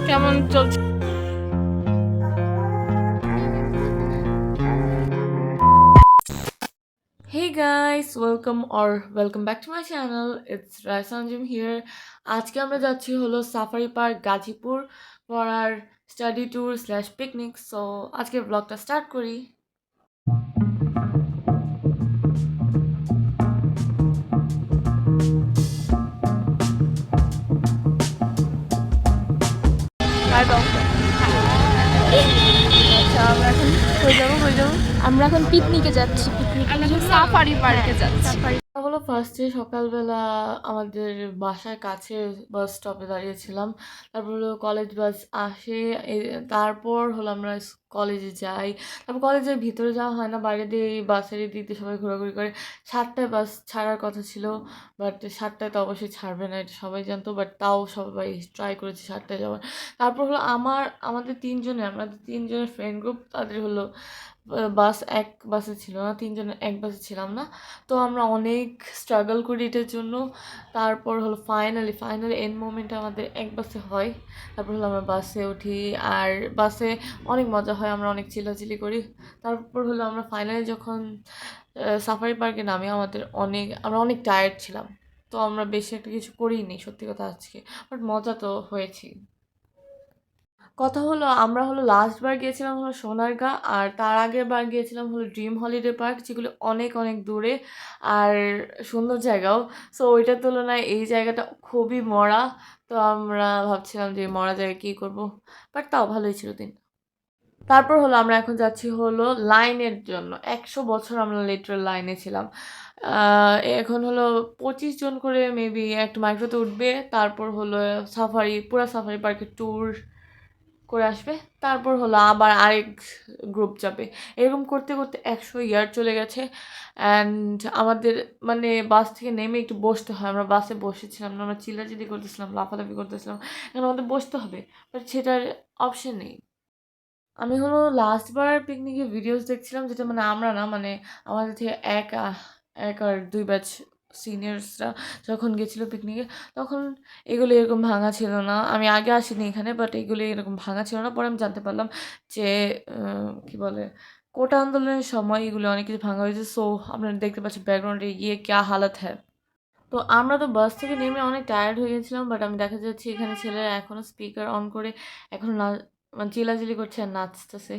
কেমন চলছে? Hey guys, welcome back to my channel. It's Raisanjim here. আজকে আমরা যাচ্ছি হলো safari park Gazipur for our study tour / picnic. So আজকে ব্লগটা স্টার্ট করি। আমরা এখন পিকনিকে যাচ্ছি। সাফারি পার্কে যাচ্ছি। হলো ফার্স্টে সকালবেলা আমাদের বাসার কাছে বাস স্টপে দাঁড়িয়েছিলাম। তারপর হলো কলেজ বাস আসে, তারপর হলো আমরা কলেজে যাই। তারপর কলেজের ভিতরে যাওয়া হয় না, বাইরে দিয়ে এই বাসের দিক দিয়ে সবাই ঘোরাঘুরি করে। 7টায় বাস ছাড়ার কথা ছিল, বাট 7টায় তো অবশ্যই ছাড়বে না, এটা সবাই জানতো, বাট তাও সবাই ট্রাই করেছে 7টায় যাওয়ার। তারপর হলো আমাদের তিনজনের ফ্রেন্ড গ্রুপ, তাদের হলো এক বাসে ছিল না, তিনজনের এক বাসে ছিলাম না। তো আমরা অনেক স্ট্রাগল করি এটার জন্য। তারপর হলো ফাইনালি এন্ড মোমেন্টে আমাদের এক বাসে হয়। তারপর হলো আমরা বাসে উঠি, আর বাসে অনেক মজা হয়, আমরা অনেক চিল্লাচিল্লি করি। তারপর হলো আমরা ফাইনালি যখন সাফারি পার্কে নামি, আমরা অনেক টায়ার্ড ছিলাম। তো আমরা বেশি একটা কিছু করিনি সত্যি কথা আজকে, বাট মজা তো হয়েছে। কথা হলো আমরা হলো লাস্ট বার গিয়েছিলাম হলো সোনারগাঁ, আর তার আগের বার গিয়েছিলাম হলো ড্রিম হলিডে পার্ক, যেগুলো অনেক অনেক দূরে আর সুন্দর জায়গাও। সো ওইটার তুলনায় এই জায়গাটা খুবই মরা। তো আমরা ভাবছিলাম যে মরা জায়গায় কী করবো, বাট তাও ভালোই ছিল দিন। তারপর হলো আমরা এখন যাচ্ছি হলো লাইনের জন্য। 100 বছর আমরা লিটারাল লাইনে ছিলাম। এখন হলো 25 জন করে মেবি একটা মাইক্রোতে উঠবে, তারপর হলো পুরা সাফারি পার্কের ট্যুর করে আসবে। তারপর হলো আবার আরেক গ্রুপ যাবে। এরকম করতে করতে 100 ইয়ার চলে গেছে। অ্যান্ড আমাদের মানে বাস থেকে নেমে একটু বসতে হয়। আমরা বাসে বসেছিলাম না, আমরা চিল্লাচিল্লি করতেছিলাম, লাফালাফি করতেছিলাম, এখন আমাদের বসতে হবে, বাট সেটার অপশন নেই। আমি হলো লাস্টবার পিকনিকে ভিডিওস দেখছিলাম, যেটা মানে আমরা না, মানে আমাদের থেকে এক আর 2 ব্যাচ সিনিয়র্সরা যখন গেছিলো পিকনিকে, তখন এগুলো এরকম ভাঙা ছিল না। আমি আগে আসিনি এখানে, বাট এগুলো এরকম ভাঙা ছিল না। পরে আমি জানতে পারলাম যে কী বলে, কোটা আন্দোলনের সময় এগুলো অনেক কিছু ভাঙা হয়েছে। সো আপনারা দেখতে পাচ্ছেন ব্যাকগ্রাউন্ডে ক্যা হালত হ্যায়। তো আমরা তো বাস থেকে নেমে অনেক টায়ার্ড হয়ে গেছিলাম, বাট আমি দেখা যাচ্ছে এখানে ছেলেরা এখনও স্পিকার অন করে এখনও মানে চিল্লাচিল্লি করছে আর নাচতেছে।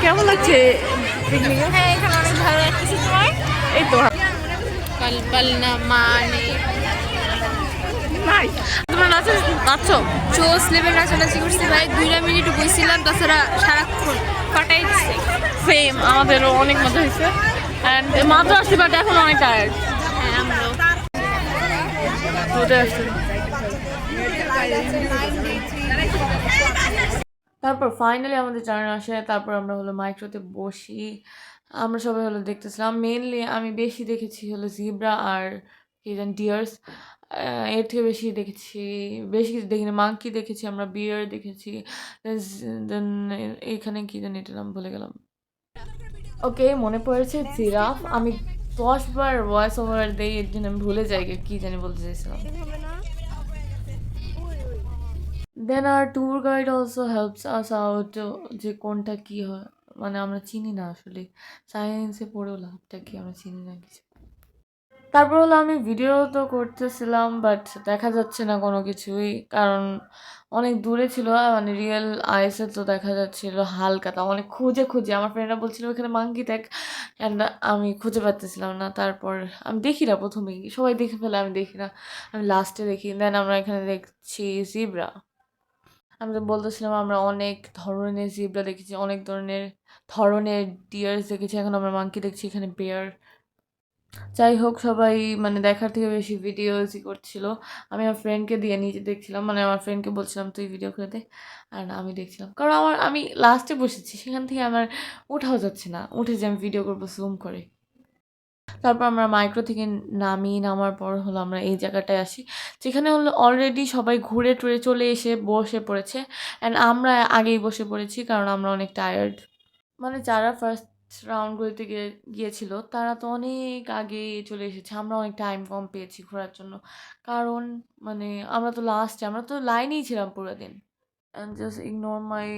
কেমন লাগছে পিকনিকে? হ্যাঁ, এখানে অনেক ভালো লাগতেছে। তোমার? এই তো কল্পনা মানে তোমরা নাচছো? জোস লেভেল নাচানাচি করছি ভাই। 2 মিনিট বইছিলাম, তাছাড়া সারাক্ষণ ফাটাই দিচ্ছে। সেম, আমাদেরও অনেক মজা হয়েছে। অ্যান্ড মাত্র আসছি, বাট এখন অনেক টায়ার্ড। হ্যাঁ, আমরাও। তারপর ফাইনালি আমাদের টার্ন আসে। তারপর আমরা হলো মাইক্রোতে বসি, আমরা সবাই হলো দেখতেছিলাম। মেনলি আমি বেশি দেখেছি হলো জিব্রা আর কি জানি ডিয়ার্স। এর থেকে বেশি কিছু দেখিনি। মাঙ্কি দেখেছি আমরা, বিয়ার দেখেছি, দেন এখানে কি জানি এটার নাম ভুলে গেলাম। ওকে, মনে পড়েছে জিরাফ। আমি 10 বার ভয়েস ওভার দিই, এর জন্য আমি ভুলে যাই কি জানি বলতে চাইছিলাম। দেন আর tour guide also helps us out, যে কোনটা কী হয়, মানে আমরা চিনি না আসলে, সায়েন্সে পড়েও লাভটা কি, আমরা চিনি না কিছু। তারপর হলো আমি ভিডিও তো করতেছিলাম, বাট দেখা যাচ্ছে না কোনো কিছুই, কারণ অনেক দূরে ছিল, মানে রিয়েল আইসে তো দেখা যাচ্ছিল হালকা। তা অনেক খুঁজে আমার ফ্রেন্ডরা বলছিল ওখানে মাঙ্কি দেখ, অ্যান্ড আমি খুঁজে পাচ্ছিলাম না। তারপর আমি দেখি না, প্রথমেই সবাই দেখে ফেলে, আমি দেখি না, আমি লাস্টে দেখি। দেন আমরা এখানে দেখছি জিব্রা। আমি তো বলতেছিলাম আমরা অনেক ধরনের জিব্রা দেখেছি, অনেক ধরনের ডিয়ার্স দেখেছি, এখন আমরা মাঙ্কি দেখছি, এখানে বেয়ার। যাই হোক, সবাই মানে দেখার থেকে বেশি ভিডিওসই করছিল। আমি আমার ফ্রেন্ডকে দিয়ে নিজে দেখছিলাম, মানে আমার ফ্রেন্ডকে বলছিলাম তুই ভিডিও করে দে, আর আমি দেখছিলাম, কারণ আমি লাস্টে বসেছি, সেখান থেকে আমার উঠাও যাচ্ছে না, উঠে যে আমি ভিডিও করবো জুম করে। তারপর আমরা মাইক্রো থেকে নামার পর হলো আমরা এই জায়গাটায় আসি, যেখানে হলো অলরেডি সবাই ঘুরে টুরে চলে এসে বসে পড়েছে, অ্যান্ড আমরা আগেই বসে পড়েছি কারণ আমরা অনেক টায়ার্ড। মানে যারা ফার্স্ট রাউন্ডগুলোতে গিয়েছিল তারা তো অনেক আগে চলে এসেছে। আমরা অনেক টাইম কম পেয়েছি ঘোরার জন্য। কারণ মানে আমরা তো লাইনেই ছিলাম পুরা দিন। And just ignore my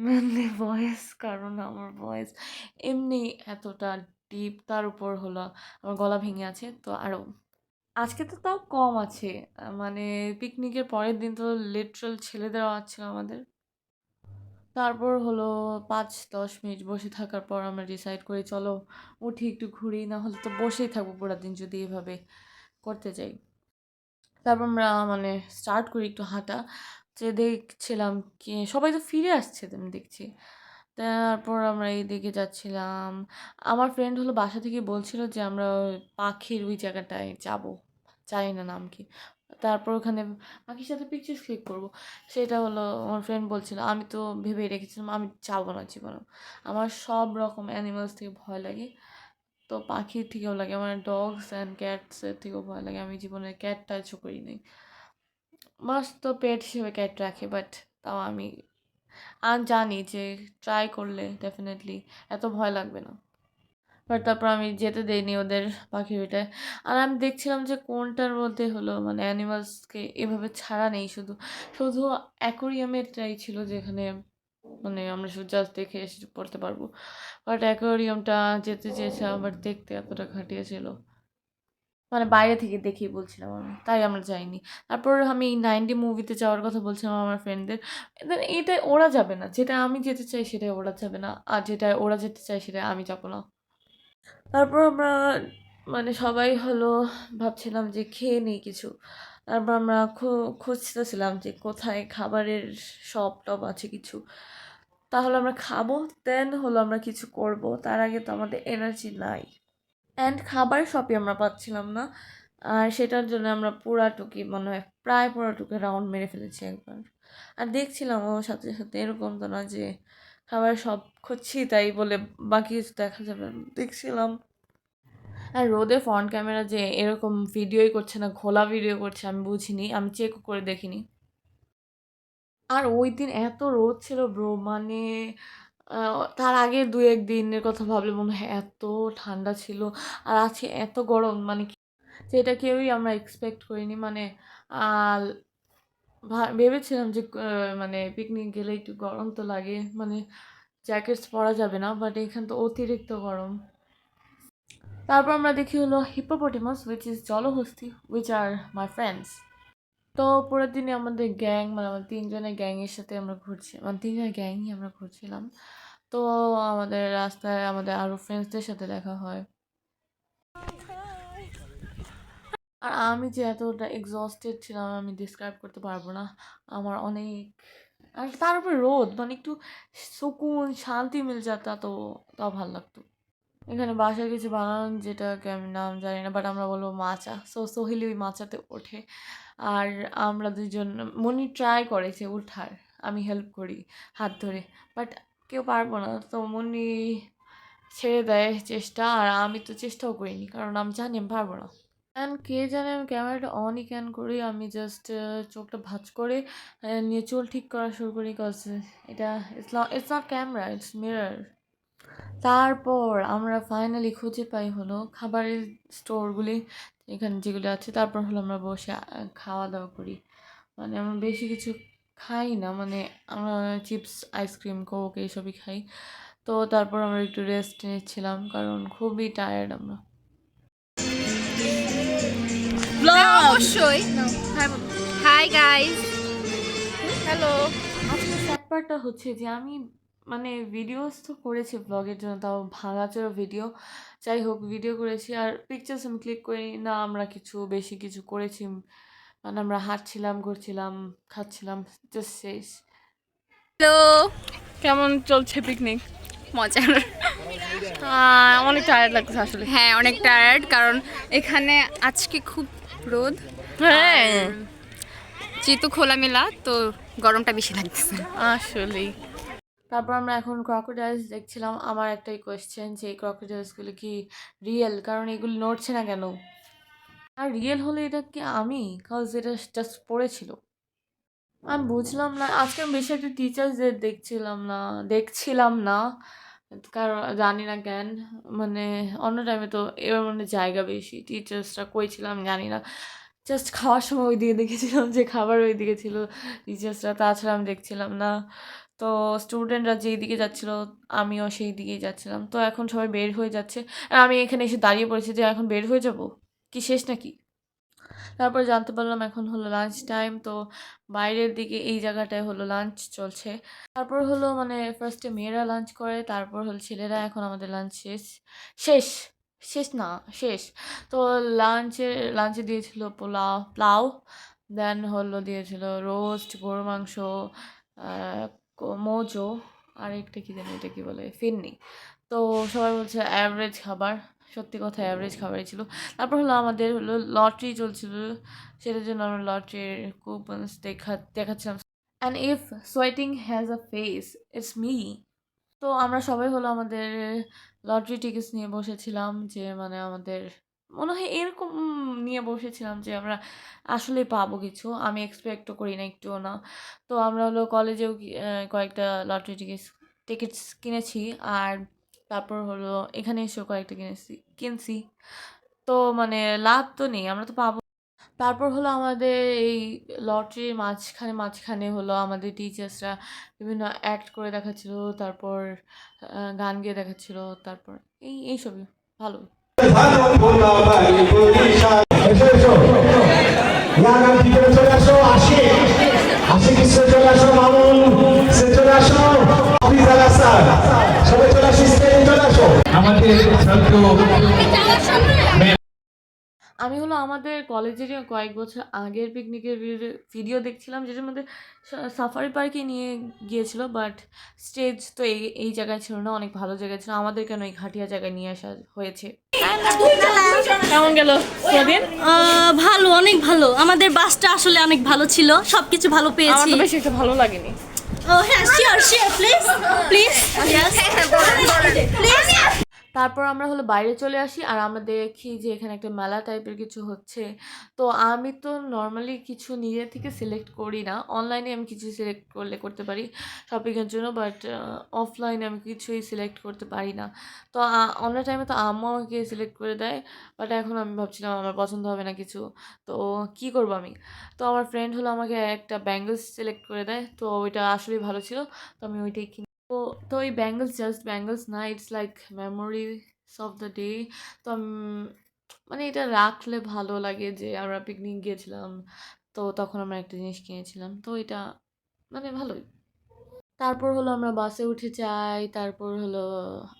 manly voice কারণ আমার ভয়েস এমনি এতটা ডিপ তার উপর হলো আমার গলা ভেঙে আছে তো আরও। আজকে তো তাও কম আছে। মানে পিকনিকের পরের দিন তো লিটারাল ছেলেদের আওয়াজ ছিল আমাদের। তারপর হলো ৫-১০ মিনিট বসে থাকার পর আমরা ডিসাইড করি চলো উঠি একটু ঘুরি না হলে তো বসেই থাকবো পুরা দিন যদি এভাবে করতে যাই। তারপর আমরা মানে স্টার্ট করি একটু হাঁটা। যে দেখছিলাম কি সবাই তো ফিরে আসছে আমি দেখছি। তারপর আমরা এইদিকে যাচ্ছিলাম। আমার ফ্রেন্ড হলো বাসা থেকে বলছিল যে আমরা ওই পাখির ওই জায়গাটায় যাবো। জানি না নাম কি। তারপর ওখানে পাখির সাথে পিকচার্স ক্লিক করব। সেটা হলো আমার ফ্রেন্ড বলছিল। আমি তো ভেবেই রেখেছিলাম আমি যাবো না জীবনেও। আমার সব রকম অ্যানিমালস থেকে ভয় লাগে। তো পাখির থেকেও লাগে আমার ডগস অ্যান্ড ক্যাটসের থেকেও ভয় লাগে। আমি জীবনে ক্যাট টাচও করি নাই। মাস তো পেট হিসেবে ক্যাট রাখে বাট তাও আমি জানি যে ট্রাই করলে ডেফিনেটলি এত ভয় লাগবে না। বাট তারপর আমি যেতে দেইনি ওদের পাখির ওইটায়। আর আমি দেখছিলাম যে কোনটার মধ্যে হলো মানে অ্যানিমালসকে এভাবে ছাড়া নেই শুধু। শুধু অ্যাকোরিয়ামেরটাই ছিল যেখানে মানে আমরা শুধু জাস্ট দেখে এসে পড়তে পারবো। বাট অ্যাকোয়ারিয়ামটা যেতে চেয়েছিলাম বাট দেখতে এতটা ঘাটিয়া ছিল। মানে বাইরে থেকে দেখেই বলছিলাম আমি। তাই আমরা যাইনি। তারপর আমি 90 মুভিতে যাওয়ার কথা বলছিলাম আমার ফ্রেন্ডদের। দেন এটা ওরা যাবে না। যেটা আমি যেতে চাই সেটাই ওরা যাবে না। আর যেটা ওরা যেতে চায় সেটা আমি যাব না। তারপর আমরা মানে সবাই হলো ভাবছিলাম যে খেয়ে নেই কিছু। তারপর আমরা খুঁজতেছিলাম যে কোথায় খাবারের শপ-টপ আছে কিছু। তাহলে আমরা খাবো, দেন হলো আমরা কিছু করব। তার আগে তো আমাদের এনার্জি নাই। অ্যান্ড খাবার শপই আমরা পাচ্ছিলাম না। আর সেটার জন্য আমরা পুরাটুকি মনে হয় প্রায় পুরাটুকু রাউন্ড মেরে ফেলেছি একবার। আর দেখছিলাম ওর সাথে, সাথে এরকম তো না যে খাবার শপ খুঁজছি তাই বলে বাকি কিছু দেখা যাবে না। দেখছিলাম আর রোদে ফ্রন্ট ক্যামেরা যে এরকম ভিডিওই করছে না ঘোলা ভিডিও করছে আমি বুঝিনি। আমি চেকও করে দেখিনি। আর ওই দিন এত রোদ ছিল ব্রো মানে তার আগের ২-১ দিনের কথা ভাবলে মনে হয় এত ঠান্ডা ছিল। আর আজকে এত গরম মানে যেটা কেউই আমরা এক্সপেক্ট করিনি। মানে আর ভেবেছিলাম যে মানে পিকনিক গেলে একটু গরম তো লাগে মানে জ্যাকেটস পরা যাবে না বাট এখানে তো অতিরিক্ত গরম। তারপর আমরা দেখি হলো হিপ্পোপটেমাস হুইচ ইজ জলহস্তী হুইচ আর মাই ফ্রেন্ডস। তো পরের দিনে আমাদের গ্যাং মানে আমার ৩ জনের গ্যাংয়ের সাথে আমরা ঘুরছি মানে ৩ জনের গ্যাংই আমরা ঘুরছিলাম। তো আমাদের রাস্তায় আমাদের আরও ফ্রেন্ডসদের সাথে দেখা হয়। আর আমি যে এতটা এক্সস্টেড ছিলাম আমি ডিসক্রাইব করতে পারবো না। আমার অনেক আর তার উপরে রোদ মানে একটু সুকুন শান্তি মিল যাতা তো তাও ভাল লাগতো। এখানে বাসায় কিছু বানান যেটাকে আমি নাম জানি না বাট আমরা বলবো মাচা। সো সোহেলি ওই মাচাতে ওঠে। আর আমরা ২ জন মনি ট্রাই করে যে উঠার। আমি হেল্প করি হাত ধরে। বাট কেউ পারবো না। তো মনি ছেড়ে দেয় চেষ্টা আর আমি তো চেষ্টাও করিনি। কারণ আমি জানি আমি পারবো না। অ্যান্ড কে জানে আমি ক্যামেরাটা অনই কেন করি আমি জাস্ট চোখটা ভাঁজ করে নিয়ে চুল ঠিক করা শুরু করি কজ এটা it's not camera it's mirror. তারপর আমরা ফাইনালি খুঁজে পাই হলো খাবারের স্টোরগুলি এখানে যেগুলো আছে। তারপর হলো আমরা বসে খাওয়া দাওয়া করি। মানে আমরা বেশি কিছু খাই না মানে আমরা চিপস আইসক্রিম কোক এইসবই খাই। তো তারপর আমরা একটু রেস্ট নিচ্ছিলাম কারণ খুবই টায়ার্ড আমরা। হ্যাঁ, অবশ্যই। Hi guys, hello. আজকে স্যাড পার্টটা হচ্ছে যে আমি মানে ভিডিওস তো করেছি ব্লগের জন্য তাও ভাঙাচোরা ভিডিও। যাই হোক ভিডিও করেছি আর পিকচার্স আমি ক্লিক করি না আমরা কিছু বেশি কিছু করেছি। মানে আমরা হাঁটছিলাম ঘুরছিলাম খাচ্ছিলাম জাস্ট শেষ। হ্যালো, কেমন চলছে পিকনিক? মজার। অনেক টায়ার্ড লাগছে আসলে। হ্যাঁ, অনেক টায়ার্ড কারণ এখানে আজকে খুব রোদ। হ্যাঁ আর যেহেতু খোলামেলা তো গরমটা বেশি লাগতেছে। আসলেই। তারপর আমরা এখন ক্রকোডাইলস দেখছিলাম। আমার একটাই কোয়েশ্চেন যে এই ক্রকোডাইলসগুলো কি রিয়েল? কারণ এগুলো নড়ছে না কেন? আর রিয়েল হলে এটা কি আমি? কজ এটা জাস্ট পড়েছিল। আমি বুঝলাম না। আজকে আমি বেশি একটা টিচার্সদের দেখছিলাম না। কারণ জানি না কেন, মানে অন্য টাইমে তো এবার মানে জায়গা বেশি। টিচার্সরা কই ছিল আমি জানি না। জাস্ট খাওয়ার সময় ওইদিকে দেখেছিলাম যে খাবার ওইদিকে ছিল টিচার্সরা, তাছাড়া আমি দেখছিলাম না। তো স্টুডেন্টরা যেই দিকে যাচ্ছিল আমিও সেই দিকেই যাচ্ছিলাম। তো এখন সবাই বের হয়ে যাচ্ছে আর আমি এখানে এসে দাঁড়িয়ে পড়েছি যে এখন বের হয়ে যাব, কি শেষ নাকি? তারপর জানতে পারলাম এখন হলো লাঞ্চ টাইম। তো বাইরের দিকে এই জায়গাটায় হলো লাঞ্চ চলছে। তারপর হলো মানে ফার্স্টে মেয়েরা লাঞ্চ করে, তারপর হলো ছেলেরা। এখন আমাদের লাঞ্চ শেষ। শেষ শেষ না, শেষ। তো লাঞ্চে দিয়েছিল প্লাউ, দেন হলো দিয়েছিল রোস্ট, গরুর মাংস, মোজো, আর একটা কী জানি এটা কী বলে, ফিন্নি। তো সবাই বলছে অ্যাভারেজ খাবার, সত্যি কথা অ্যাভারেজ খাবারই ছিল। তারপর হলো আমাদের হলো লটারি চলছিল, সেটার জন্য আমরা লটারির কুপনস দেখাচ্ছিলাম। And if sweating has a face, it's me. তো আমরা সবাই হলো আমাদের লটারি টিকিটস নিয়ে বসেছিলাম, যে মানে আমাদের মনে হয় এরকম নিয়ে বসেছিলাম যে আমরা আসলেই পাবো কিছু। আমি এক্সপেক্টও করি না, একটুও না। তো আমরা হলো কলেজেও কয়েকটা লটারি টিকিটস কিনেছি, আর তারপর হলো এখানে এসেও কয়েকটা কিনছি। তো মানে লাভ তো নেই, আমরা তো পাবো। তারপর হলো আমাদের এই লটারির মাঝখানে হলো আমাদের টিচার্সরা বিভিন্ন অ্যাক্ট করে দেখাচ্ছিল, তারপর গান গেয়ে দেখাচ্ছিল, তারপর এইসবই ভালো। এসো এসো ইয়ার ভিতরে চলে আসো। আশিক আশিক সে চলে আসো। মামুন সে চলে আসো। অফিসার স্যার সবাই চলে আসো, স্টেজে চলে আসো। আমাদের ছাত্র আমি হলো আমাদের কলেজেরই কয়েক বছর আগের পিকনিকের ভিডিও দেখছিলাম, যেটার মধ্যে সাফারি পার্কে নিয়ে গিয়েছিল, বাট স্টেজ তো এই জায়গায় ছিল না, অনেক ভালো জায়গায় ছিল। আমাদের কেন এই ঘাটিয়া জায়গায় নিয়ে আসা হয়েছে। কেমন গেল দিন? ভালো, অনেক ভালো। আমাদের বাসটা আসলে অনেক ভালো ছিল, সবকিছু ভালো আমার পেয়েছি। তো বেশি একটা ভালো লাগেনি। ও হ্যাঁ, sure sure, please please please. তারপর আমরা হলো বাইরে চলে আসি, আর আমরা দেখি যে এখানে একটা মেলা টাইপের কিছু হচ্ছে। তো আমি তো নর্মালি কিছু নিজে থেকে সিলেক্ট করি না, অনলাইনে আমি কিছু সিলেক্ট করতে পারি শপিংয়ের জন্য, বাট অফলাইনে আমি কিছুই সিলেক্ট করতে পারি না। তো অন্য টাইমে তো আম্মু আমাকে সিলেক্ট করে দেয়, বাট এখন আমি ভাবছিলাম আমার পছন্দ হবে না কিছু, তো কি করব আমি? তো আমার ফ্রেন্ড হলো আমাকে একটা ব্যাঙ্গলস সিলেক্ট করে দেয়, তো ওইটা আসলেই ভালো ছিল, তো আমি ওইটাই কিনি। তো তো এই ব্যাঙ্গলস জাস্ট ব্যাঙ্গলস না, it's like memories of the day. তো মানে এটা রাখলে ভালো লাগে যে আমরা পিকনিক গিয়েছিলাম, তো তখন আমরা একটা জিনিস কিনেছিলাম, তো এটা মানে ভালোই। তারপর হলো আমরা বাসে উঠে যাই, তারপর হলো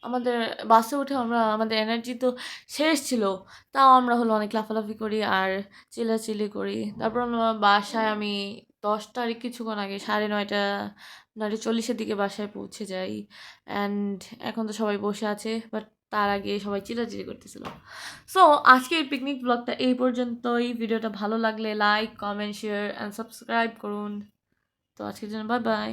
আমাদের বাসে উঠে আমাদের এনার্জি তো শেষ ছিল, তাও আমরা হলো অনেক লাফালাফি করি আর চিল্লাচিল্লি করি। তারপর আমরা বাসায় আমি 10টার কিছুক্ষণ আগে 9:30 9:40-এর দিকে বাসায় পৌঁছে যাই। অ্যান্ড এখন তো সবাই বসে আছে, বাট তার আগে সবাই চিল্লাচিল্লি করতেছিল। সো আজকের পিকনিক ব্লগটা এই পর্যন্তই। ভিডিওটা ভালো লাগলে like, comment, share and subscribe করুন। তো আজকের জন্য বাই বাই।